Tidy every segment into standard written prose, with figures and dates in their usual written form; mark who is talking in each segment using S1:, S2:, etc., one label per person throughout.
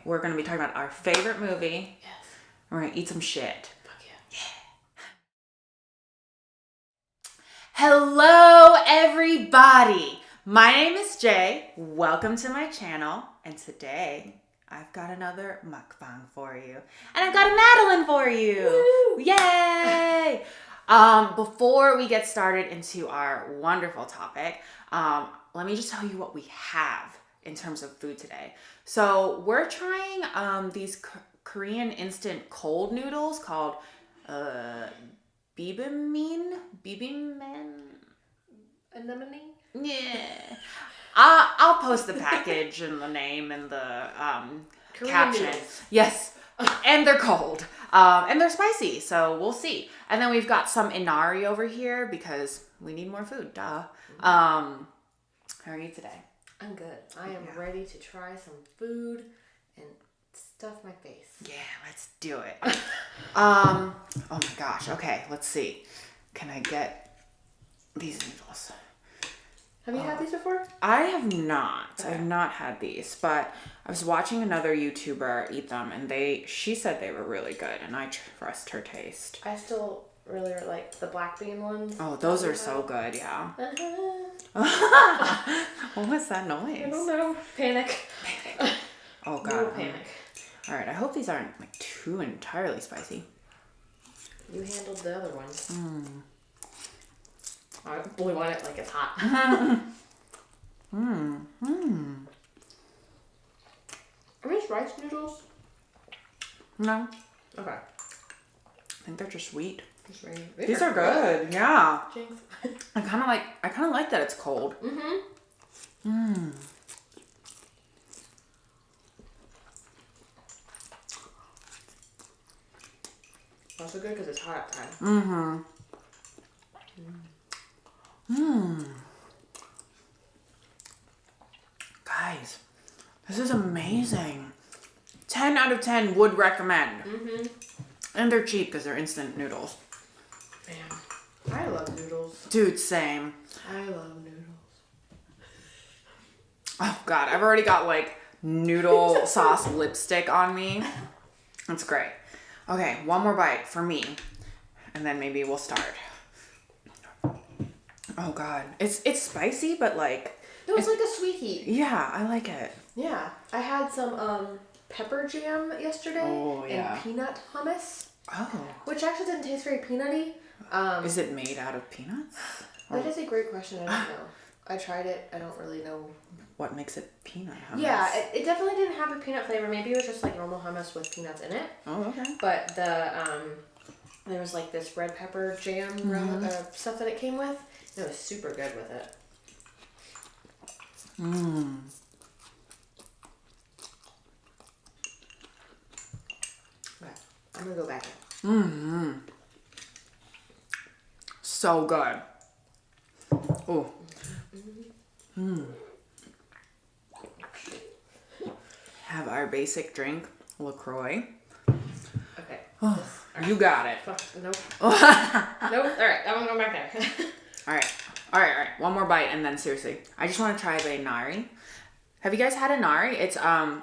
S1: we're going to be talking about our favorite movie.
S2: Yes.
S1: We're going to eat some shit.
S2: Fuck yeah.
S1: Hello, everybody. My name is Jay. Welcome to my channel. And today, I've got another mukbang for you. And I've got a Madeline for you.
S2: Woo!
S1: Yay! Before we get started into our wonderful topic, let me just tell you what we have in terms of food today. So we're trying these Korean instant cold noodles called BIBIMMYEON.
S2: Anemone?
S1: Yeah. I'll post the package and the name and the
S2: Korean
S1: caption.
S2: noodles.
S1: Yes. And they're cold. And they're spicy, so we'll see. And then we've got some INARI over here because we need more food, duh. How are you today?
S2: I'm good. I am ready to try some food and stuff my face.
S1: Yeah, let's do it. Oh my gosh. Okay, let's see. Can I get these noodles?
S2: Have you had these before?
S1: I have not.
S2: Okay.
S1: I have not had these, but I was watching another YouTuber eat them, and she said they were really good, and I trust her taste.
S2: I still really like the black bean ones.
S1: Oh, those are so good, yeah. What was that noise?
S2: I don't know. Panic.
S1: Oh god.
S2: No panic.
S1: All right, I hope these aren't like too entirely spicy.
S2: You handled the other ones. I really want it like it's hot. Are these rice noodles?
S1: No,
S2: Okay.
S1: I think they're just sweet.
S2: Just ready.
S1: These are good, yeah.
S2: Jinx.
S1: I kind of like that it's cold.
S2: Also good because it's hot outside.
S1: Guys, this is amazing. 10 out of 10 would recommend. And they're cheap because they're instant noodles.
S2: Man, I love noodles.
S1: Dude, same.
S2: I love noodles.
S1: Oh god, I've already got like noodle sauce lipstick on me. That's great. Okay, one more bite for me. And then maybe we'll start. Oh god. It's spicy, but like
S2: No, it's like a sweet heat.
S1: yeah, I like it.
S2: Yeah. I had some pepper jam yesterday and peanut hummus,
S1: Oh.
S2: which actually didn't taste very peanutty.
S1: Is it made out of peanuts?
S2: That is a great question. I don't know. I tried it. I don't really know.
S1: What makes it peanut hummus?
S2: Yeah, it definitely didn't have a peanut flavor. Maybe it was just like normal hummus with peanuts in it.
S1: Oh, okay.
S2: But there was like this red pepper jam stuff that it came with. It was super good with it. Okay, I'm gonna go back in.
S1: So good. Oh. Have our basic drink, LaCroix.
S2: Okay.
S1: Oh, you got it.
S2: Fuck, nope. Nope. Alright, I'm gonna go back there.
S1: All right. One more bite and then seriously, I just want to try the inari. Have you guys had inari? It's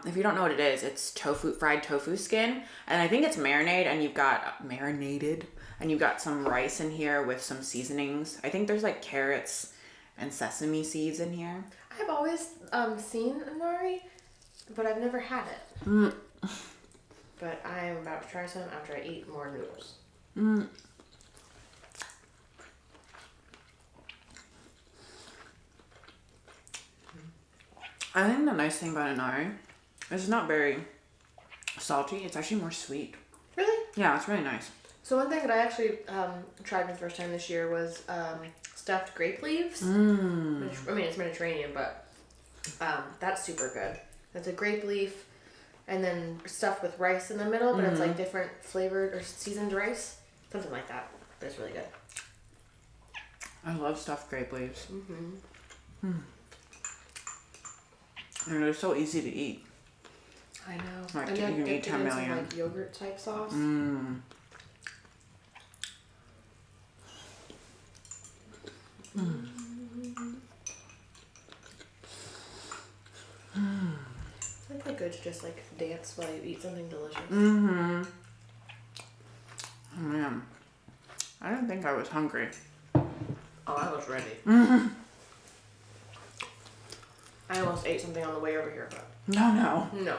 S1: if you don't know what it is, it's fried tofu skin, and I think it's marinated and you've got some rice in here with some seasonings. I think there's like carrots and sesame seeds in here.
S2: I've always seen inari, but I've never had it. But I am about to try some after I eat more noodles.
S1: I think the nice thing about inari is it's not very salty. It's actually more sweet.
S2: Really?
S1: Yeah, it's really nice.
S2: So one thing that I actually tried for the first time this year was stuffed grape leaves. Which, I mean, it's Mediterranean, but that's super good. It's a grape leaf and then stuffed with rice in the middle, but it's like different flavored or seasoned rice. Something like that. But it's really good.
S1: I love stuffed grape leaves. And they're so easy to eat.
S2: I know.
S1: Like,
S2: and
S1: you
S2: then
S1: can eat 10 million.
S2: Some, like yogurt type sauce. That's a good just like dance while you eat something delicious.
S1: Mm-hmm. Oh, man. I didn't think I was hungry.
S2: Oh, I was ready.
S1: Mm-hmm.
S2: I almost ate something on the way over here, but
S1: No.
S2: no.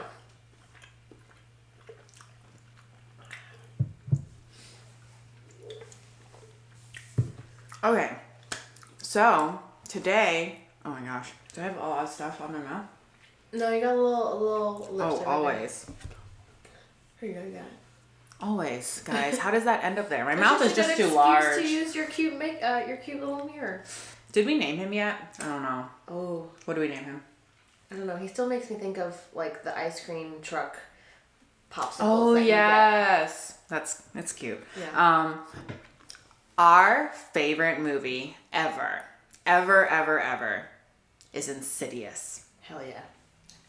S1: Okay. So, today... Oh, my gosh. Do I have a lot of stuff on my mouth?
S2: No, you got a little lipstick.
S1: Oh, always.
S2: Here you go, you got it.
S1: Always, guys. How does that end up there? My
S2: It's
S1: mouth is
S2: a
S1: just
S2: good
S1: too
S2: excuse
S1: large.
S2: to use your cute little mirror.
S1: Did we name him yet? I don't know.
S2: Oh,
S1: What do we name him?
S2: I don't know. He still makes me think of like the ice cream truck popsicles.
S1: Oh,
S2: that you get.
S1: yes. That's cute.
S2: Yeah.
S1: Our favorite movie ever is Insidious.
S2: Hell yeah.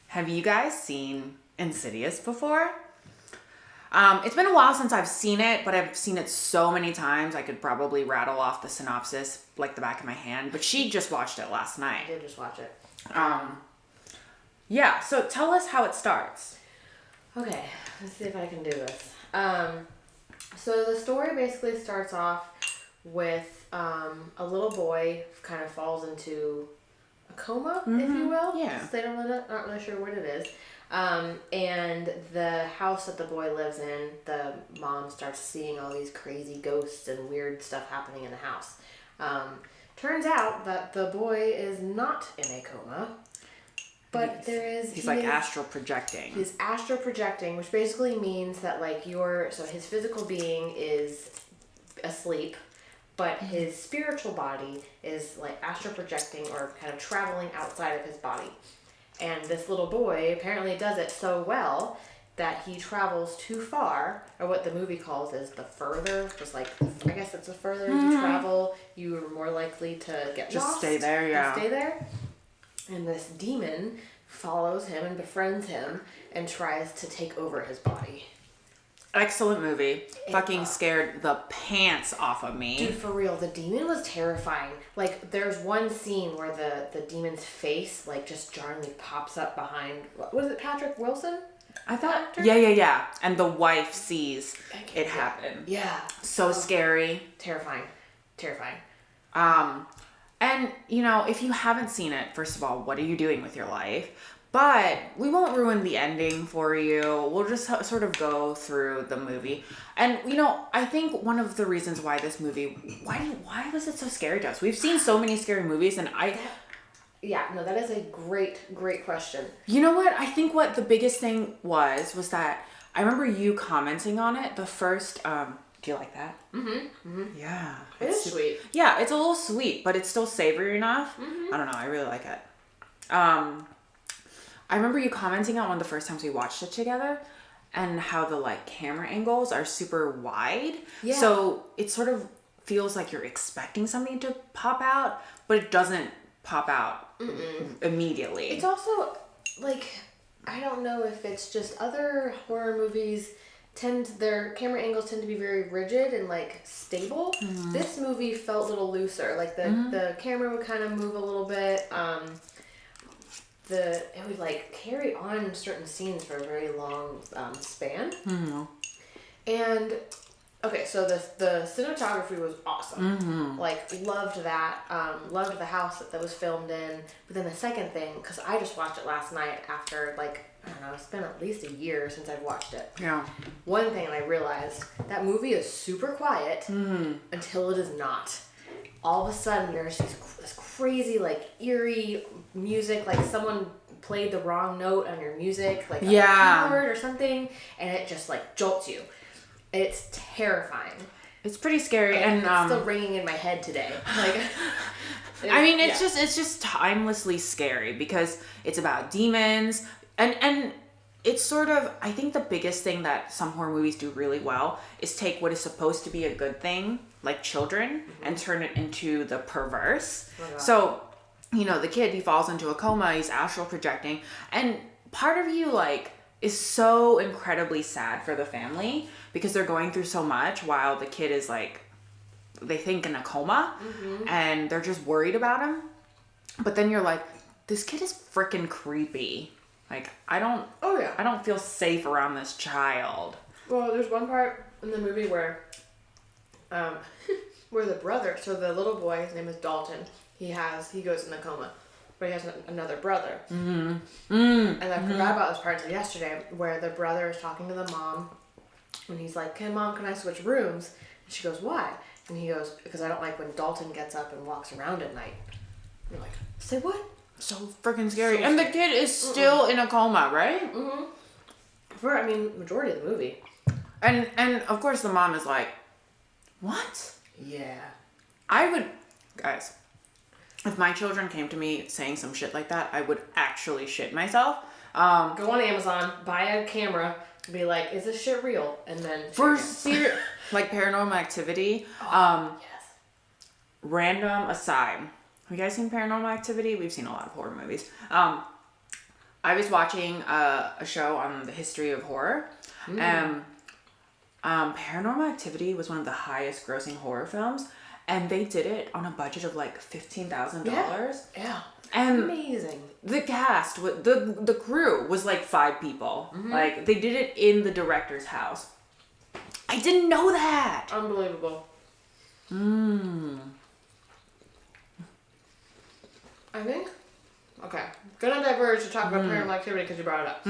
S1: Have you guys seen Insidious before? It's been a while since I've seen it, but I've seen it so many times I could probably rattle off the synopsis like the back of my hand. But she just watched it last night.
S2: I did just watch it.
S1: Yeah, so tell us how it starts.
S2: Okay, let's see if I can do this. So the story basically starts off with a little boy kind of falls into a coma, if you will.
S1: Yeah.
S2: They don't know, not really sure what it is. And the house that the boy lives in, the mom starts seeing all these crazy ghosts and weird stuff happening in the house. Turns out that the boy is not in a coma, but
S1: He's like astral projecting.
S2: He's astral projecting, which basically means that like so his physical being is asleep, but his spiritual body is like astral projecting or kind of traveling outside of his body. And this little boy apparently does it so well that he travels too far, or what the movie calls is the further. Just like, I guess it's the further you travel, you are more likely to get
S1: Just
S2: lost.
S1: stay there, yeah.
S2: Stay there. And this demon follows him and befriends him and tries to take over his body.
S1: Excellent movie. Fucking scared the pants off of me.
S2: Dude, for real, the demon was terrifying. Like, there's one scene where the demon's face, like, just jarringly pops up behind, was it Patrick Wilson?
S1: I thought,
S2: Actor?
S1: yeah. And the wife sees it happen.
S2: Yeah.
S1: So scary.
S2: Terrifying.
S1: And, you know, if you haven't seen it, first of all, what are you doing with your life? But we won't ruin the ending for you. We'll just sort of go through the movie. And, you know, I think one of the reasons why this movie, why was it so scary to us? We've seen so many scary movies and
S2: Yeah, no, that is a great question.
S1: You know what? I think what the biggest thing was that I remember you commenting on it the first, do you like that? Yeah.
S2: It is sweet.
S1: Yeah, it's a little sweet, but it's still savory enough. I don't know. I really like it. I remember you commenting on one of the first times we watched it together and how the like camera angles are super wide.
S2: Yeah.
S1: So it sort of feels like you're expecting something to pop out, but it doesn't pop out immediately.
S2: It's also, like, I don't know if it's just other horror movies their camera angles tend to be very rigid and like stable. This movie felt a little looser. Like the camera would kind of move a little bit. It would like carry on certain scenes for a very long span. And okay, so the cinematography was awesome. Like, loved that. Loved the house that was filmed in. But then the second thing, because I just watched it last night after, like, I don't know, it's been at least a year since I've watched it.
S1: Yeah.
S2: One thing I realized, that movie is super quiet until it is not. All of a sudden, there's this crazy, like, eerie music, like someone played the wrong note on your music, like on the keyboard or something, and it just, like, jolts you. It's terrifying.
S1: It's pretty scary,
S2: and
S1: and
S2: it's still ringing in my head today. Like,
S1: I mean, it's just timelessly scary because it's about demons, and it's sort of, I think the biggest thing that some horror movies do really well is take what is supposed to be a good thing, like children, and turn it into the perverse. So, you know, the kid, he falls into a coma, he's astral projecting, and part of you, like, is so incredibly sad for the family because they're going through so much while the kid is, like, they think in a coma, and they're just worried about him. But then you're like, this kid is freaking creepy. Like, I don't
S2: Oh yeah.
S1: I don't feel safe around this child.
S2: Well, there's one part in the movie where, where the brother, so the little boy, his name is Dalton. He goes in the coma, but he has another brother. And I forgot about this part until yesterday, where the brother is talking to the mom, and he's like, Mom, can I switch rooms? And she goes, why? And he goes, because I don't like when Dalton gets up and walks around at night. And you're like, say what?
S1: So freaking scary.
S2: So
S1: and the kid is still in a coma, right?
S2: For, majority of the movie.
S1: And of course the mom is like, what?
S2: Yeah.
S1: Guys, if my children came to me saying some shit like that, I would actually shit myself.
S2: Go on Amazon, buy a camera, be like, is this shit real? And then
S1: like Paranormal Activity.
S2: Yes.
S1: Random aside. Have you guys seen Paranormal Activity? We've seen a lot of horror movies. I was watching a show on the history of horror. Paranormal Activity was one of the highest grossing horror films, and they did it on a budget of like $15,000.
S2: Yeah.
S1: And
S2: amazing.
S1: The cast, the crew was like 5 people. Like, they did it in the director's house. I didn't know that.
S2: Unbelievable. I think. Okay. Gonna diverge to talk about Paranormal Activity because you brought it up.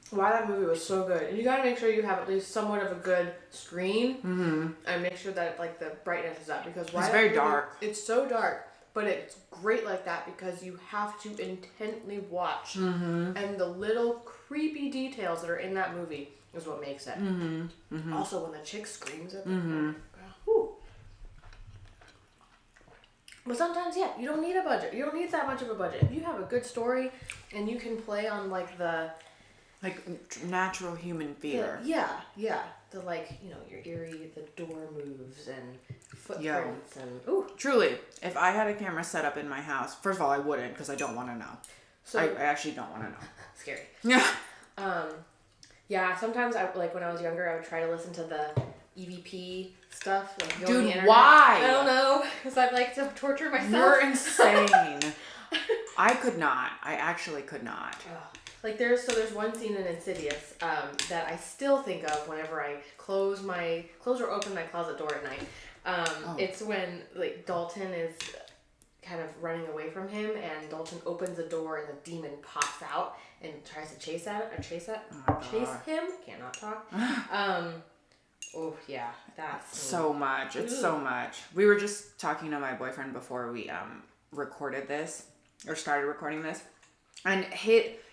S2: Why that movie was so good. And you gotta make sure you have at least somewhat of a good screen. And make sure that like the brightness is up, because
S1: it's very dark.
S2: It's so dark, but it's great like that because you have to intently watch. And the little creepy details that are in that movie is what makes it. Also, when the chick screams at them. But sometimes, you don't need a budget. You don't need that much of a budget. If you have a good story and you can play on like the...
S1: Like natural human fear.
S2: The like, your eerie, the door moves and footprints and... Ooh.
S1: Truly, if I had a camera set up in my house, first of all, I wouldn't, because I don't want to know. So I actually don't want to know.
S2: Scary.
S1: Yeah.
S2: Sometimes when I was younger, I would try to listen to the EVP stuff. Like,
S1: dude,
S2: on the internet.
S1: why?
S2: I don't know, because I like to torture myself.
S1: You're insane. I could not. I actually could not.
S2: Like there's one scene in Insidious that I still think of whenever I close or open my closet door at night. It's when like Dalton is kind of running away from him, and Dalton opens the door and the demon pops out and tries to chase him. Cannot talk. Oh yeah, that's
S1: so much. It's so much. We were just talking to my boyfriend before we recorded this or started recording this, and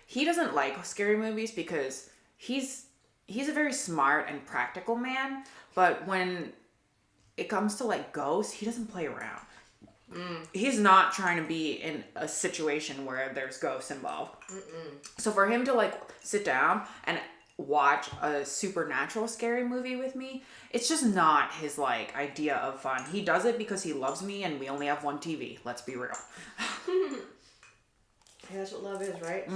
S1: he doesn't like scary movies because he's a very smart and practical man, but when it comes to like ghosts, he doesn't play around. He's not trying to be in a situation where there's ghosts involved. So for him to like sit down and watch a supernatural scary movie with me, it's just not his like idea of fun. He does it because he loves me and we only have one TV. Let's be real.
S2: Yeah, that's what love is, right?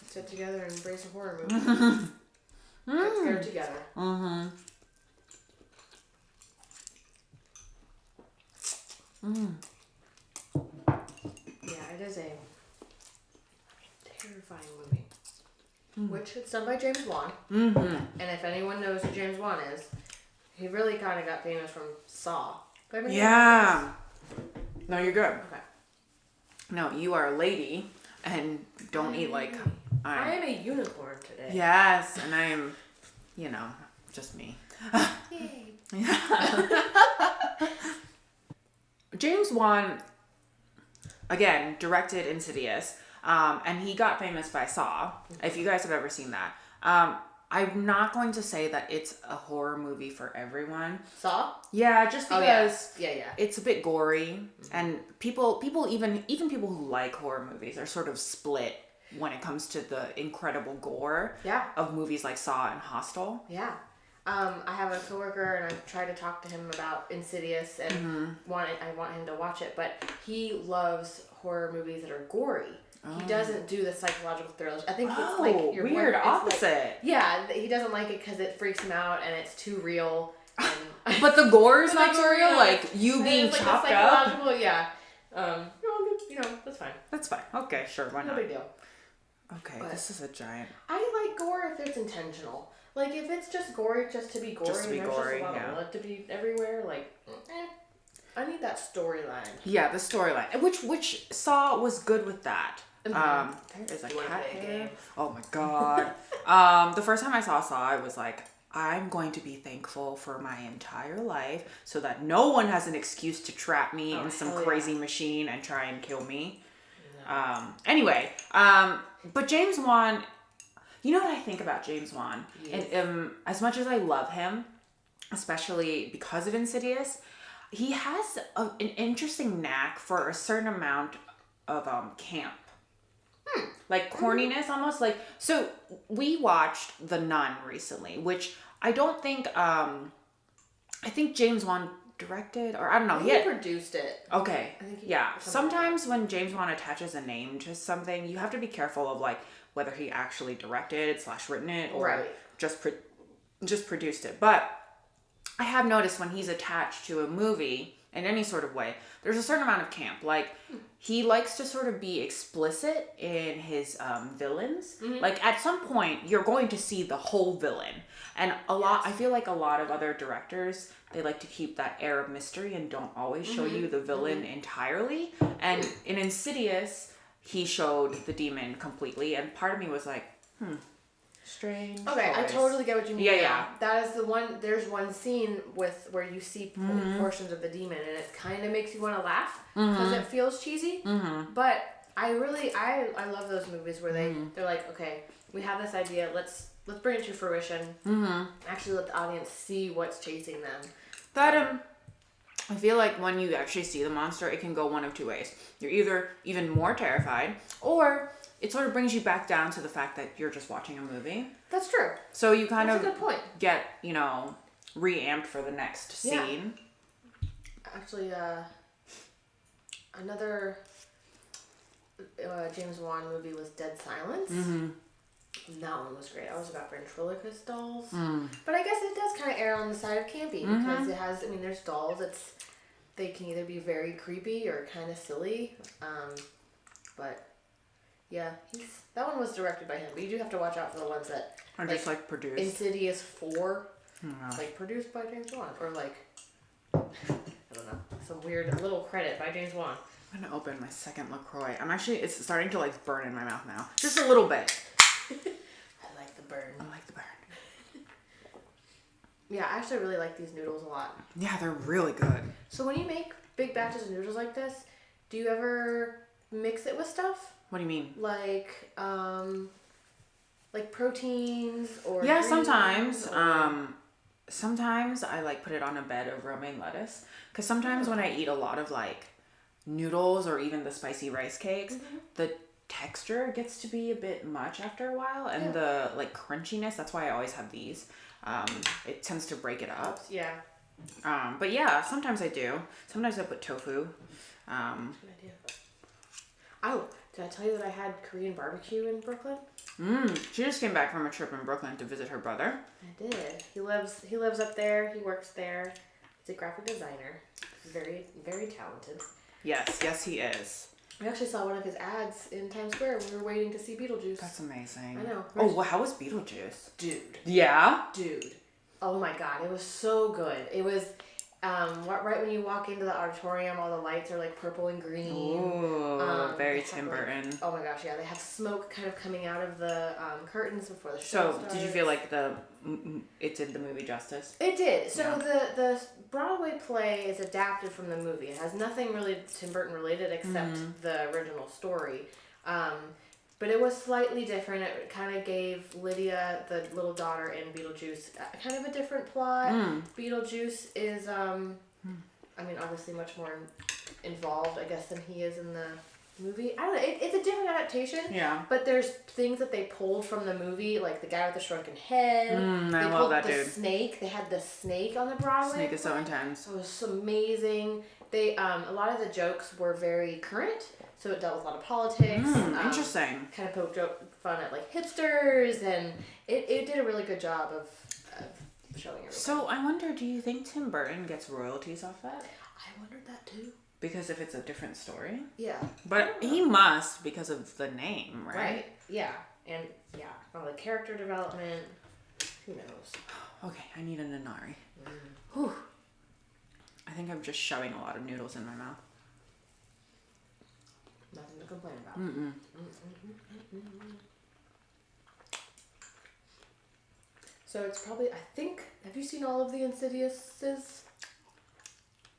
S2: Sit together and embrace a horror movie. Get scared together. Yeah, it is a terrifying movie. Which it's done by James Wan. And if anyone knows who James Wan is, he really kind of got famous from Saw.
S1: Yeah. No, you're good.
S2: Okay.
S1: No, you are a lady and don't eat like...
S2: I am a unicorn today.
S1: Yes, and I am, just me.
S2: Yay.
S1: James Wan, again, directed Insidious, and he got famous by Saw, if you guys have ever seen that. I'm not going to say that it's a horror movie for everyone.
S2: Saw?
S1: Yeah, just because
S2: yeah.
S1: It's a bit gory, and people even people who like horror movies are sort of split when it comes to the incredible gore of movies like Saw and Hostel.
S2: Yeah. I have a coworker, and I've tried to talk to him about Insidious, and I want him to watch it, but he loves horror movies that are gory. He doesn't do the psychological thrillers. I think it's like your
S1: weird opposite.
S2: He doesn't like it because it freaks him out and it's too real. And
S1: but the gore is not too real, like you being chopped up.
S2: Yeah. that's fine.
S1: That's fine. Okay, sure. Why
S2: No
S1: not?
S2: big deal.
S1: Okay,
S2: But
S1: this is a giant.
S2: I like gore if it's intentional. Like, if it's just gory just to be gory,
S1: Just to be
S2: and there's
S1: gory,
S2: just a lot
S1: yeah.
S2: of blood to be everywhere, like, I need that storyline.
S1: Yeah, the storyline, which Saw was good with that.
S2: Mhm.
S1: There is a
S2: You wanna
S1: cat
S2: play a
S1: here.
S2: game?
S1: Oh my god. The first time I saw I was like, I'm going to be thankful for my entire life so that no one has an excuse to trap me in some
S2: hell
S1: crazy machine and try and kill me. Anyway, but James Wan, you know what I think about James Wan?
S2: Yes.
S1: And as much as I love him, especially because of Insidious, he has an interesting knack for a certain amount of camp. Like corniness almost. Like, so we watched The Nun recently, which I don't think, I think James Wan directed, or I don't know.
S2: He produced it.
S1: Okay.
S2: I think
S1: Yeah.
S2: something like
S1: Sometimes when James Wan attaches a name to something, you have to be careful of like whether he actually directed / written it or
S2: Right.
S1: just produced it. But I have noticed when he's attached to a movie in any sort of way, there's a certain amount of camp. Like, he likes to sort of be explicit in his villains. Like, at some point, you're going to see the whole villain. And I feel like a lot of other directors, they like to keep that air of mystery and don't always show you the villain entirely. And in Insidious, he showed the demon completely. And part of me was like, strange
S2: Okay, I
S1: choice.
S2: totally get what you mean.
S1: Yeah,
S2: now.
S1: yeah.
S2: That is the one. There's one scene where you see portions of the demon, and it kind of makes you want to laugh because it feels cheesy. But I love those movies where they're like, okay, we have this idea. Let's bring it to fruition. Actually, let the audience see what's chasing them.
S1: That I feel like when you actually see the monster, it can go one of two ways. You're either even more terrified, or it sort of brings you back down to the fact that you're just watching a movie.
S2: That's true.
S1: So you kind
S2: That's
S1: of
S2: a good point.
S1: get, reamped for the next scene.
S2: Actually, another James Wan movie was Dead Silence. That one was great. I was about ventriloquist dolls. But I guess it does kind of err on the side of campy because it has, there's dolls. They can either be very creepy or kind of silly. But yeah, that one was directed by him. But you do have to watch out for the ones that
S1: Or just produced.
S2: Insidious 4, produced by James Wan, or I don't know, some weird little credit by James Wan.
S1: I'm gonna open my second LaCroix. It's starting to burn in my mouth now. Just a little bit.
S2: I like the burn.
S1: I like the burn.
S2: Yeah, I actually really like these noodles a lot.
S1: Yeah, they're really good.
S2: So when you make big batches of noodles like this, do you ever mix it with stuff?
S1: What do you mean?
S2: Like proteins or
S1: Yeah,
S2: greens,
S1: sometimes.
S2: or...
S1: Sometimes I put it on a bed of romaine lettuce. Because sometimes when I eat a lot of noodles or even the spicy rice cakes, the texture gets to be a bit much after a while, and the crunchiness. That's why I always have these. It tends to break it up.
S2: Yeah.
S1: But yeah, sometimes I do. Sometimes I put tofu.
S2: Good idea. Oh, did I tell you that I had Korean barbecue in Brooklyn?
S1: She just came back from a trip in Brooklyn to visit her brother.
S2: I did. He lives up there. He works there. He's a graphic designer. He's very, very talented.
S1: Yes, he is.
S2: We actually saw one of his ads in Times Square when we were waiting to see Beetlejuice.
S1: That's amazing.
S2: I know.
S1: Oh, well, how was Beetlejuice?
S2: Dude.
S1: Yeah?
S2: Dude. Oh my god, it was so good. It was, right when you walk into the auditorium, all the lights are purple and green.
S1: Ooh, very Tim Burton.
S2: Oh my gosh, yeah. They have smoke kind of coming out of the curtains before the show starts.
S1: Did you feel like it did the movie justice?
S2: It did. So the Broadway play is adapted from the movie. It has nothing really Tim Burton related except the original story. But it was slightly different. It kind of gave Lydia, the little daughter in Beetlejuice, kind of a different plot. Beetlejuice is, obviously much more involved, I guess, than he is in the movie. I don't know. It's a different adaptation.
S1: Yeah.
S2: But there's things that they pulled from the movie, like the guy with the shrunken head.
S1: I love that dude.
S2: The snake. They had the snake on the Broadway.
S1: Snake is so intense.
S2: It was amazing. They a lot of the jokes were very current, so it dealt with a lot of politics.
S1: Interesting.
S2: Kind of poked fun at hipsters, and it did a really good job of showing everything.
S1: So I wonder, do you think Tim Burton gets royalties off that?
S2: I wondered that too.
S1: Because if it's a different story.
S2: Yeah.
S1: But he must because of the name, right?
S2: Right. Yeah. And yeah, all the character development. Who knows?
S1: Okay, I need an Inari. Whew. I think I'm just shoving a lot of noodles in my mouth.
S2: Nothing to complain about. So it's probably, I think, have you seen all of the Insidiouses?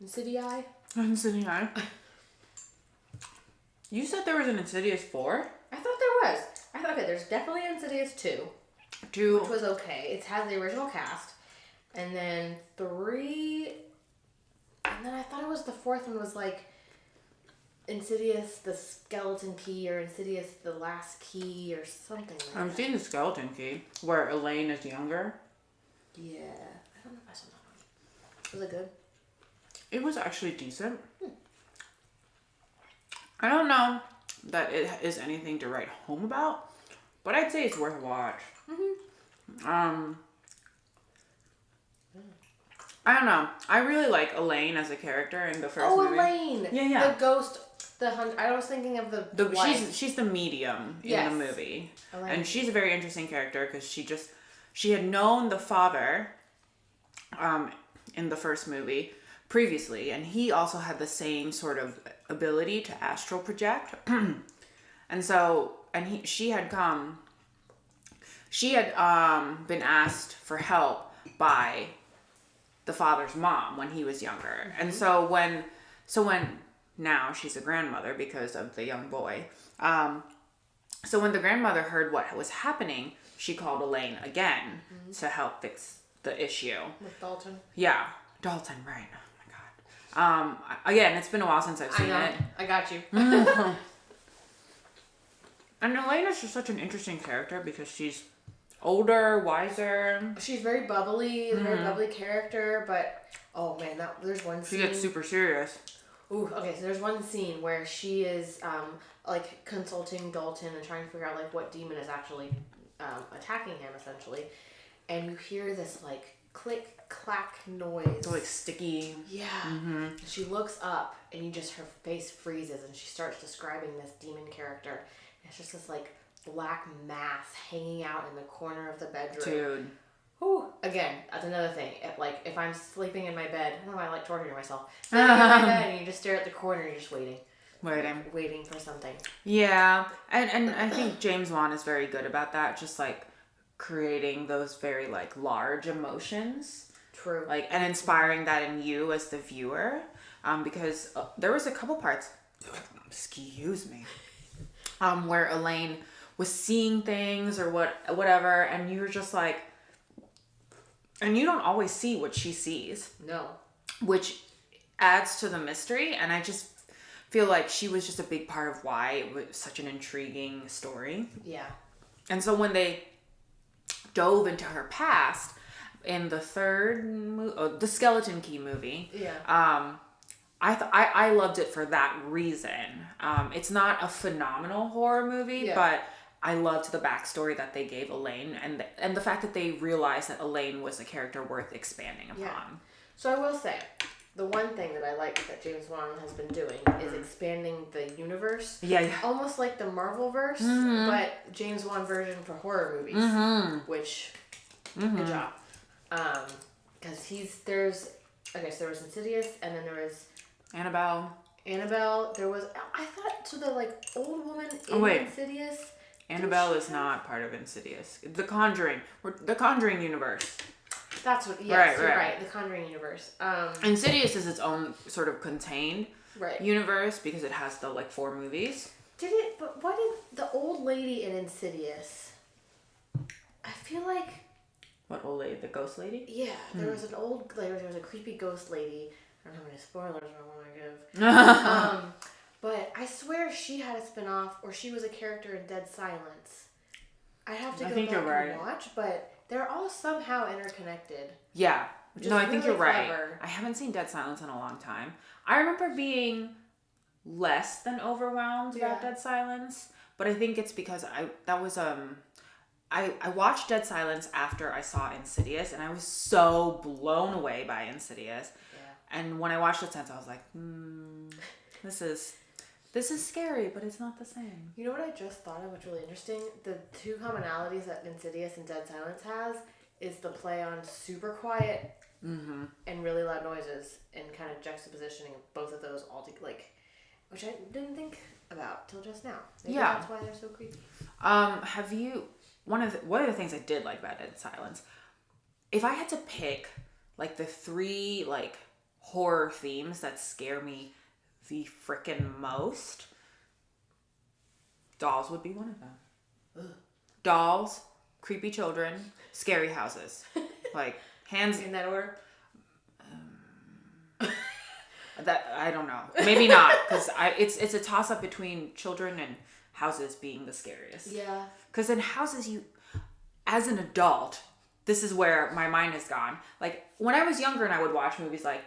S2: Insidii?
S1: Insidious. You said there was an Insidious 4?
S2: I thought there was. I thought, okay, there's definitely Insidious 2.
S1: 2.
S2: Which was okay. It has the original cast. And then 3. And then I thought it was the 4th one was like Insidious the Skeleton Key or Insidious the Last Key or something like that.
S1: I've seen the Skeleton Key where Elaine is younger.
S2: Yeah. I don't know if I saw that one. Was it good?
S1: It was actually decent. I don't know that it is anything to write home about, but I'd say it's worth a watch. I don't know. I really like Elaine as a character in the first movie.
S2: Oh, Elaine!
S1: Yeah.
S2: The ghost, I was thinking of the wife.
S1: She's the medium in the movie.
S2: Elaine.
S1: And she's a very interesting character because she had known the father in the first movie previously, and he also had the same sort of ability to astral project. And so, she had been asked for help by the father's mom when he was younger. And so when now she's a grandmother because of the young boy. So when the grandmother heard what was happening, she called Elaine again to help fix the issue.
S2: With Dalton?
S1: Yeah. Dalton, right. Oh my God. Again, it's been a while since I've seen it.
S2: I got you.
S1: And Elaine is just such an interesting character because she's older, wiser.
S2: She's very bubbly, very bubbly character, but oh man, there's one scene.
S1: She gets super serious.
S2: Ooh, okay, so there's one scene where she is like consulting Dalton and trying to figure out like what demon is actually attacking him essentially, and you hear this like click clack noise.
S1: It's like sticky.
S2: Yeah. She looks up and her face freezes and she starts describing this demon character. And it's just this like black mass hanging out in the corner of the bedroom.
S1: Dude.
S2: Ooh. Again, that's another thing. If I'm sleeping in my bed, I don't know why I like torturing myself. Sleeping in my bed and you just stare at the corner and you're just waiting. Waiting for something.
S1: Yeah. And I think James Wan is very good about that. Just like creating those very like large emotions.
S2: True.
S1: Like, and inspiring that in you as the viewer. Because there was a couple parts, excuse me, where Elaine was seeing things or whatever, and you were just like, and you don't always see what she sees.
S2: No. Which
S1: adds to the mystery, and I just feel like she was just a big part of why it was such an intriguing story.
S2: Yeah.
S1: And so when they dove into her past in the third the Skeleton Key movie, I loved it for that reason. It's not a phenomenal horror movie, but I loved the backstory that they gave Elaine and the fact that they realized that Elaine was a character worth expanding upon.
S2: Yeah. So I will say, the one thing that I like that James Wan has been doing is expanding the universe. Yeah. Almost like the Marvel-verse, but James Wan version for horror movies, which, good job. Because there was Insidious, and then there was
S1: Annabelle.
S2: There was, I thought, so the like old woman in Insidious.
S1: Annabelle is not part of Insidious. The Conjuring universe.
S2: That's what, yes, you're right. The Conjuring universe.
S1: Insidious is its own sort of contained universe because it has the like 4 movies.
S2: But what did the old lady in Insidious, I feel like.
S1: What old lady? The ghost lady?
S2: Yeah, there was a creepy ghost lady. I don't know how many spoilers I want to give. But I swear she had a spin-off, or she was a character in Dead Silence. I have to go back and watch, but they're all somehow interconnected.
S1: Yeah. No, I think you're right. I haven't seen Dead Silence in a long time. I remember being less than overwhelmed about Dead Silence, but I think it's because I watched Dead Silence after I saw Insidious, and I was so blown away by Insidious. And when I watched It Since, I was like, this is scary, but it's not the same.
S2: You know what I just thought of, which really interesting? The two commonalities that Insidious and Dead Silence has is the play on super quiet and really loud noises, and kind of juxtapositioning of both of those which I didn't think about till just now. Maybe that's why they're so creepy.
S1: Have you? One of the things I did like about Dead Silence, if I had to pick like the 3 like horror themes that scare me the frickin' most, dolls would be one of them. Ugh. Dolls, creepy children, scary houses. Like hands
S2: in that order.
S1: That I don't know. Maybe not, because it's a toss up between children and houses being the scariest.
S2: Yeah.
S1: Because in houses, you, as an adult, this is where my mind has gone. Like when I was younger and I would watch movies like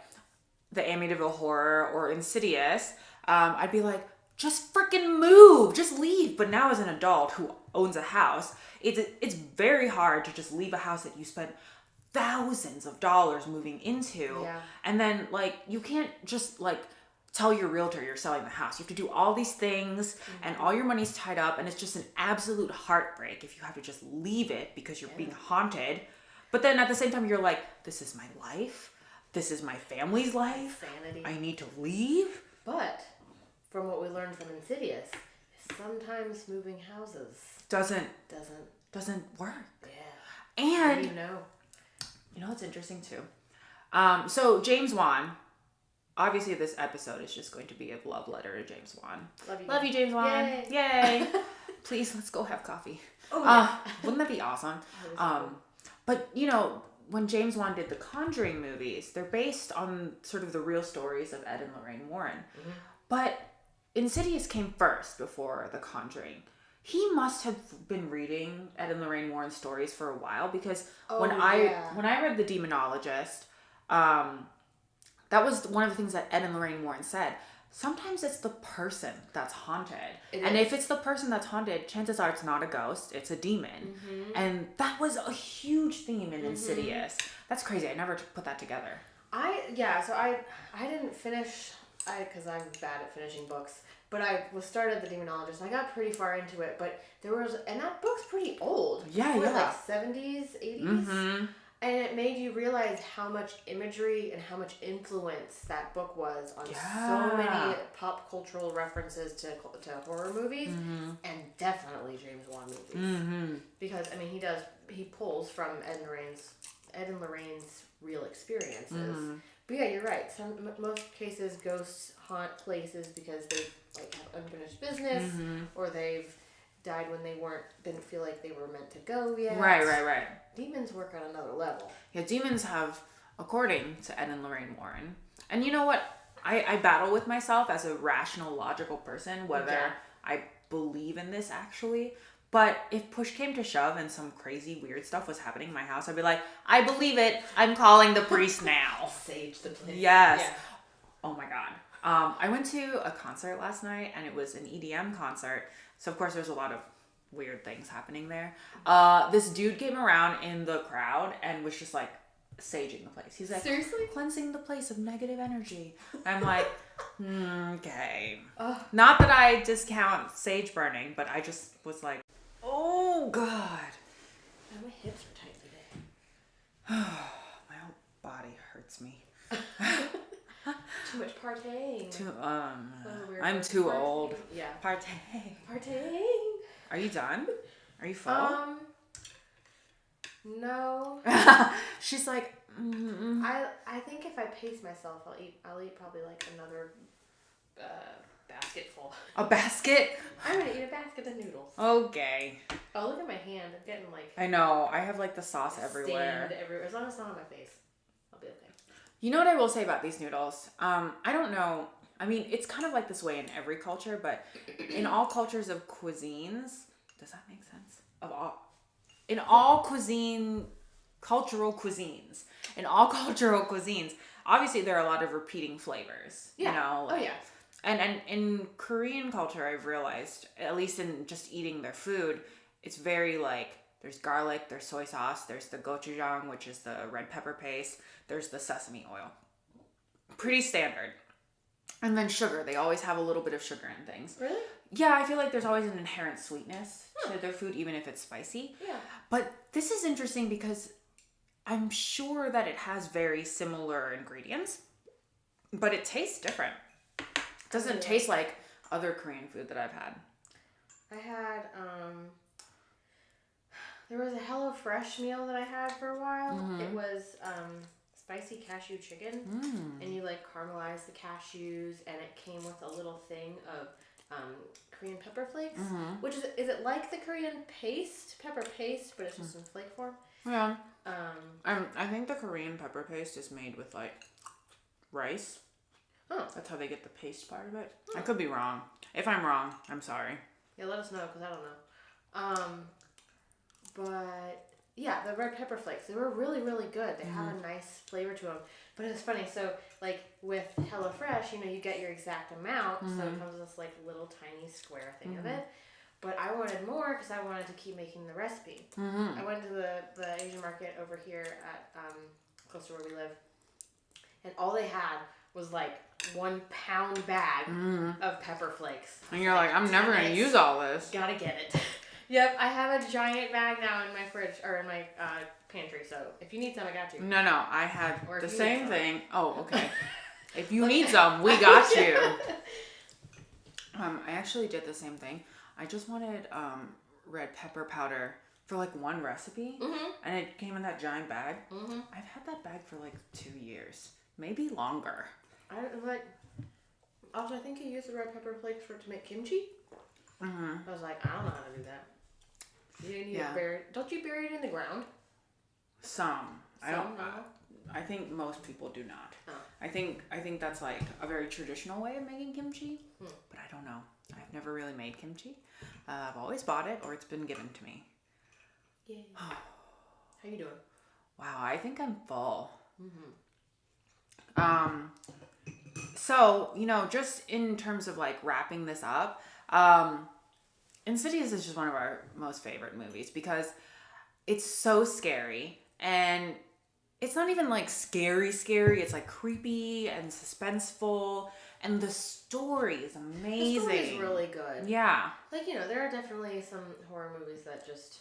S1: the Amityville Horror or Insidious, I'd be like, just freaking move, just leave. But now as an adult who owns a house, it's very hard to just leave a house that you spent thousands of dollars moving into.
S2: Yeah.
S1: And then like you can't just like tell your realtor you're selling the house. You have to do all these things and all your money's tied up, and it's just an absolute heartbreak if you have to just leave it because you're being haunted. But then at the same time you're like, this is my life. This is my family's life.
S2: Sanity.
S1: I need to leave.
S2: But from what we learned from Insidious, sometimes moving houses
S1: doesn't work.
S2: Yeah.
S1: And
S2: you know
S1: what's interesting too? So James Wan, obviously this episode is just going to be a love letter to James Wan. Love you, James Wan. Yay. Please, let's go have coffee. Oh, yeah. Wouldn't that be awesome? But you know, when James Wan did the Conjuring movies, they're based on sort of the real stories of Ed and Lorraine Warren. Mm-hmm. But Insidious came first before the Conjuring. He must have been reading Ed and Lorraine Warren stories for a while, because when I read The Demonologist, that was one of the things that Ed and Lorraine Warren said. Sometimes it's the person that's haunted. If it's the person that's haunted, chances are it's not a ghost, it's a demon. Mm-hmm. And that was a huge theme in Insidious. That's crazy. I never put that together. I
S2: didn't finish, because I'm bad at finishing books, but I was started The Demonologist. I got pretty far into it, but and that book's pretty old.
S1: Yeah.
S2: Like 70s, 80s. Mm-hmm. And it made you realize how much imagery and how much influence that book was on so many pop cultural references to horror movies, and definitely James Wan movies. Mm-hmm. Because I mean, he pulls from Ed and Lorraine's real experiences. Mm-hmm. But yeah, you're right. Most cases, ghosts haunt places because they like have unfinished business, or they've died when they didn't feel like they were meant to go yet.
S1: Right.
S2: Demons work on another level.
S1: Yeah, demons have, according to Ed and Lorraine Warren, and you know what? I battle with myself as a rational, logical person whether I believe in this actually. But if push came to shove and some crazy weird stuff was happening in my house, I'd be like, I believe it. I'm calling the priest now.
S2: Sage the place.
S1: Yes. Yeah. Oh my God. I went to a concert last night, and it was an EDM concert. So of course there's a lot of weird things happening there. This dude came around in the crowd and was just like saging the place. He's like,
S2: seriously?
S1: Cleansing the place of negative energy. I'm like, okay. Not that I discount sage burning, but I just was like, oh God.
S2: My hips are tight today.
S1: My whole body hurts me.
S2: Too much partying.
S1: I'm too old.
S2: Yeah.
S1: Partying. Are you done? Are you full?
S2: No.
S1: She's like,
S2: I think if I pace myself, I'll eat probably like another basket full.
S1: A basket?
S2: I'm gonna eat a basket of noodles.
S1: Okay.
S2: Oh, look at my hand. I'm getting like.
S1: I know. I have like the sauce everywhere.
S2: As long as it's not on my face, I'll be okay.
S1: You know what I will say about these noodles? I don't know. I mean, it's kind of like this way in every culture, but in all cultures of cuisines, does that make sense? In all cultural cuisines, obviously there are a lot of repeating flavors. Yeah. You know? Like, And in Korean culture, I've realized, at least in just eating their food, it's very like, there's garlic, there's soy sauce, there's the gochujang, which is the red pepper paste, there's the sesame oil. pretty standard. And then sugar. They always have a little bit of sugar in things.
S2: Really?
S1: Yeah, I feel like there's always an inherent sweetness to their food, even if it's spicy.
S2: Yeah.
S1: But this is interesting because I'm sure that it has very similar ingredients, but it tastes different. It doesn't taste like other Korean food that I've had.
S2: I had, there was a HelloFresh meal that I had for a while.
S1: Mm-hmm.
S2: It was spicy cashew chicken, and you like caramelize the cashews, and it came with a little thing of Korean pepper flakes, which is it like the Korean pepper paste, but it's just in flake form?
S1: Yeah. I think the Korean pepper paste is made with like rice.
S2: Oh.
S1: That's how they get the paste part of it. I could be wrong. If I'm wrong, I'm sorry.
S2: Yeah, let us know, because I don't know. But yeah, the red pepper flakes, they were really, really good. They have a nice flavor to them. But it's funny, so like with HelloFresh, you get your exact amount, so it comes with this like little tiny square thing of it. But I wanted more because I wanted to keep making the recipe. I went to the Asian market over here at close to where we live, and all they had was like 1 pound bag of pepper flakes.
S1: And you're like, I'm never going to use all this.
S2: Gotta get it. Yep, I have a giant bag now in my fridge, or in my pantry, so if you need some, I got you.
S1: No, I had
S2: Or
S1: the
S2: if you
S1: same
S2: need some.
S1: thing. Oh, okay. If you need some, we got you. I actually did the same thing. I just wanted red pepper powder for like one recipe, and it came in that giant bag. I've had that bag for like 2 years, maybe longer.
S2: Also, I think you use the red pepper flakes to make kimchi. I was like, I don't know how to do that. You need it buried. Don't you bury it in the ground?
S1: Some. I don't.
S2: No?
S1: I think most people do not.
S2: Oh.
S1: I think that's like a very traditional way of making kimchi, but I don't know. I've never really made kimchi. I've always bought it or it's been given to me.
S2: Yay. How you doing?
S1: Wow, I think I'm full. So, just in terms of like wrapping this up, Insidious is just one of our most favorite movies because it's so scary, and it's not even like scary. It's like creepy and suspenseful, and the story is amazing.
S2: The story is really good.
S1: Yeah.
S2: Like, there are definitely some horror movies that just,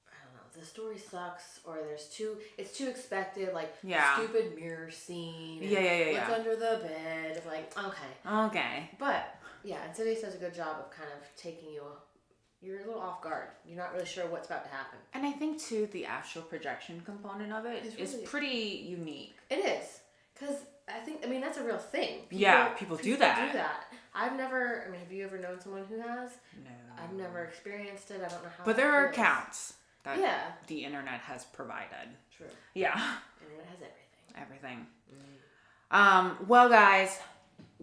S2: I don't know, the story sucks, or it's too expected, like stupid mirror scene.
S1: Yeah.
S2: What's under the bed? Like,
S1: Okay.
S2: But yeah, Insidious does a good job of kind of taking you're a little off guard. You're not really sure what's about to happen.
S1: And I think too, the astral projection component of it is pretty unique.
S2: It is. Because that's a real thing.
S1: People do that.
S2: I've never, have you ever known someone who has?
S1: No.
S2: I've never experienced it. I don't know how.
S1: But there are accounts that the internet has provided.
S2: True.
S1: Yeah.
S2: Internet has everything.
S1: Well, guys,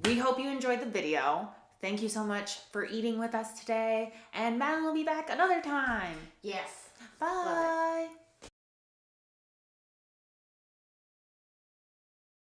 S1: we hope you enjoyed the video. Thank you so much for eating with us today. And Madeline will be back another time.
S2: Yes.
S1: Bye.